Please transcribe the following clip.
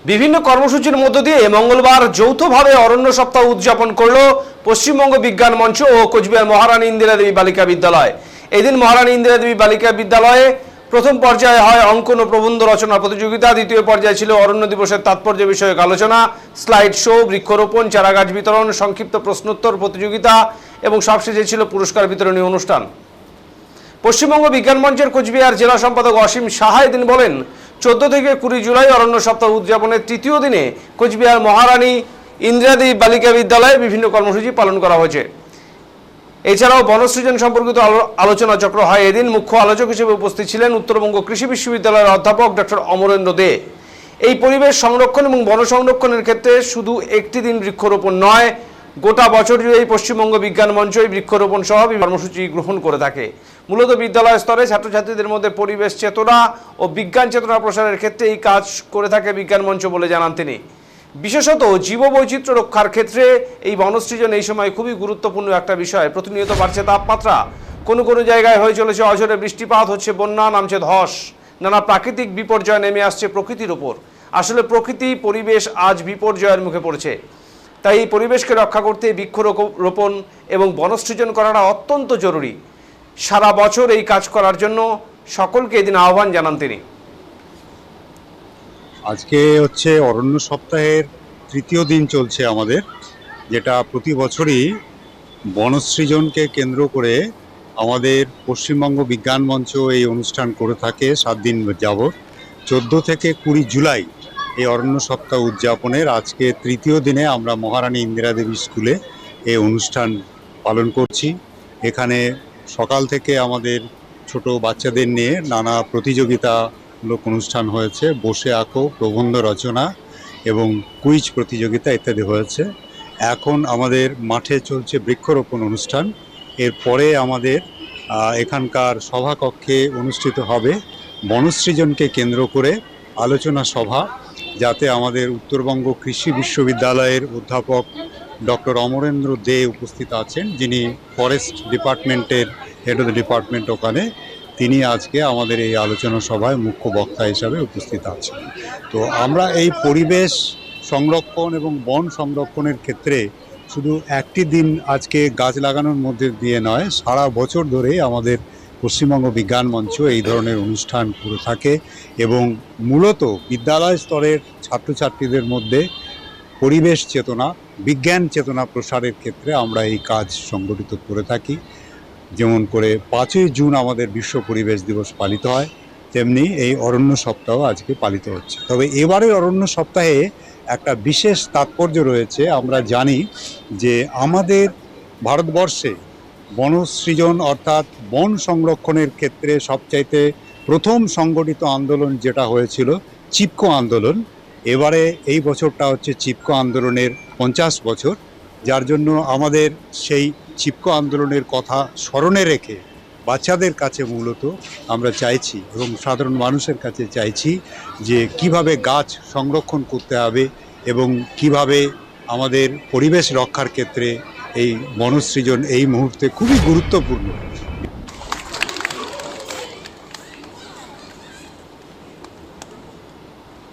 বিভিন্ন কর্মসূচির মধ্য দিয়ে মঙ্গলবার যৌথভাবে অরণ্য সপ্তাহ উদযাপন করল পশ্চিমবঙ্গ বিজ্ঞান মঞ্চ ও কোচবিহার মহারানী ইন্দিরা দেবী বালিকা বিদ্যালয়। এদিন মহারানী ইন্দিরা দেবী বালিকা বিদ্যালয়ে প্রথম পর্যায়ে হয় অঙ্কন ও প্রবন্ধ রচনা প্রতিযোগিতা, দ্বিতীয় পর্যায়ে ছিল অরণ্য দিবসের তাৎপর্য বিষয়ক আলোচনা, স্লাইড শো, বৃক্ষরোপণ, চারাগাছ বিতরণ, সংক্ষিপ্ত প্রশ্নোত্তর প্রতিযোগিতা এবং সবশেষে ছিল পুরস্কার বিতরণী অনুষ্ঠান। পশ্চিমবঙ্গ বিজ্ঞান মঞ্চের কোচবিহার জেলা সম্পাদক অসীম সাহা এদিন বলেন, 14 থেকে 20 জুলাই অরণ্য সপ্তাহ উদযাপনের তৃতীয় দিনে কোচবিহার মহারানী ইন্দিরা দেবী বালিকা বিদ্যালয়ে বিভিন্ন কর্মসূচি পালন করা হয়েছে। এছাড়াও বনসৃজন সম্পর্কিত আলোচনা চক্র হয়। এদিন মুখ্য আলোচক হিসেবে উপস্থিত ছিলেন উত্তরবঙ্গ কৃষি বিশ্ববিদ্যালয়ের অধ্যাপক ডক্টর অমরেন্দ্র দে। এই পরিবেশ সংরক্ষণ এবং বন সংরক্ষণের ক্ষেত্রে শুধু একটি দিন বৃক্ষরোপণ নয়, গোটা বছর জুড়ে বশ্চিমবঙ্গ বিজ্ঞান মঞ্চ এই বৃক্ষরোপণ সহ কর্মসূচি গ্রহণ করে থাকে। মূলত বিদ্যালয় স্তরে ছাত্রছাত্রীদের মধ্যে পরিবেশ চেতনা ও বিজ্ঞান চেতনা প্রসারের ক্ষেত্রে এই কাজ করে থাকে বিজ্ঞান মঞ্চ বলে জানান তিনি। বিশেষত জীববৈচিত্র্য রক্ষার ক্ষেত্রে এই বনসৃজন এই সময় খুবই গুরুত্বপূর্ণ একটা বিষয়। প্রতিনিয়ত বাড়ছে তাপমাত্রা, কোনো কোনো জায়গায় হয়ে চলেছে অঝরে বৃষ্টিপাত, হচ্ছে বন্যা, নামছে ধস, নানা প্রাকৃতিক বিপর্যয় নেমে আসছে প্রকৃতির ওপর। আসলে প্রকৃতি পরিবেশ আজ বিপর্যয়ের মুখে পড়েছে। তাই এই পরিবেশকে রক্ষা করতে বৃক্ষরোপণ এবং বনসৃজন করাটা অত্যন্ত জরুরি। সারা বছর এই কাজ করার জন্য সকলকে এদিন আহ্বান জানান তিনি। আজকে হচ্ছে অরণ্য সপ্তাহের তৃতীয় দিন চলছে আমাদের, যেটা প্রতি বছরই বনসৃজনকে কেন্দ্র করে আমাদের পশ্চিমবঙ্গ বিজ্ঞান মঞ্চ এই অনুষ্ঠান করে থাকে 7 দিন যাবৎ। 14 থেকে 20 জুলাই এই অরণ্য সপ্তাহ উদযাপনের আজকে তৃতীয় দিনে আমরা মহারানী ইন্দিরা দেবী স্কুলে এই অনুষ্ঠান পালন করছি। এখানে সকাল থেকে আমাদের ছোট বাচ্চাদের নিয়ে নানা প্রতিযোগিতামূলক অনুষ্ঠান হয়েছে, বসে আঁকো, প্রবন্ধ রচনা এবং কুইজ প্রতিযোগিতা ইত্যাদি হয়েছে। এখন আমাদের মাঠে চলছে বৃক্ষরোপণ অনুষ্ঠান। এরপরে আমাদের এখানকার সভাকক্ষে অনুষ্ঠিত হবে বনসৃজনকে কেন্দ্র করে আলোচনা সভা, যাতে আমাদের উত্তরবঙ্গ কৃষি বিশ্ববিদ্যালয়ের অধ্যাপক ডক্টর অমরেন্দ্র দে উপস্থিত আছেন, যিনি ফরেস্ট ডিপার্টমেন্টের হেড অফ দ্য ডিপার্টমেন্ট ওখানে। তিনি আজকে আমাদের এই আলোচনা সভায় মুখ্য বক্তা হিসাবে উপস্থিত আছেন। তো আমরা এই পরিবেশ সংরক্ষণ এবং বন সংরক্ষণের ক্ষেত্রে শুধু একটি দিন আজকে গাছ লাগানোর মধ্যে দিয়ে নয়, সারা বছর ধরে আমাদের পশ্চিমবঙ্গ বিজ্ঞান মঞ্চ এই ধরনের অনুষ্ঠান করে থাকে এবং মূলত বিদ্যালয় স্তরের ছাত্রছাত্রীদের মধ্যে পরিবেশ চেতনা, বিজ্ঞান চেতনা প্রসারের ক্ষেত্রে আমরা এই কাজ সংগঠিত করে থাকি। যেমন করে 5ই জুন আমাদের বিশ্ব পরিবেশ দিবস পালিত হয়, তেমনি এই অরণ্য সপ্তাহ আজকে পালিত হচ্ছে। তবে এবারের অরণ্য সপ্তাহে একটা বিশেষ তাৎপর্য রয়েছে। আমরা জানি যে আমাদের ভারতবর্ষে বনসৃজন অর্থাৎ বন সংরক্ষণের ক্ষেত্রে সবচাইতে প্রথম সংগঠিত আন্দোলন যেটা হয়েছিল চিপকো আন্দোলন। এবারে এই বছরটা হচ্ছে চিপকো আন্দোলনের 50 বছর, যার জন্য আমাদের সেই চিপকো আন্দোলনের কথা স্মরণে রেখে বাচ্চাদের কাছে মূলত আমরা চাইছি এবং সাধারণ মানুষের কাছে চাইছি যে কিভাবে গাছ সংরক্ষণ করতে হবে এবং কিভাবে আমাদের পরিবেশ রক্ষার ক্ষেত্রে এই বনসৃজন এই মুহূর্তে খুবই গুরুত্বপূর্ণ।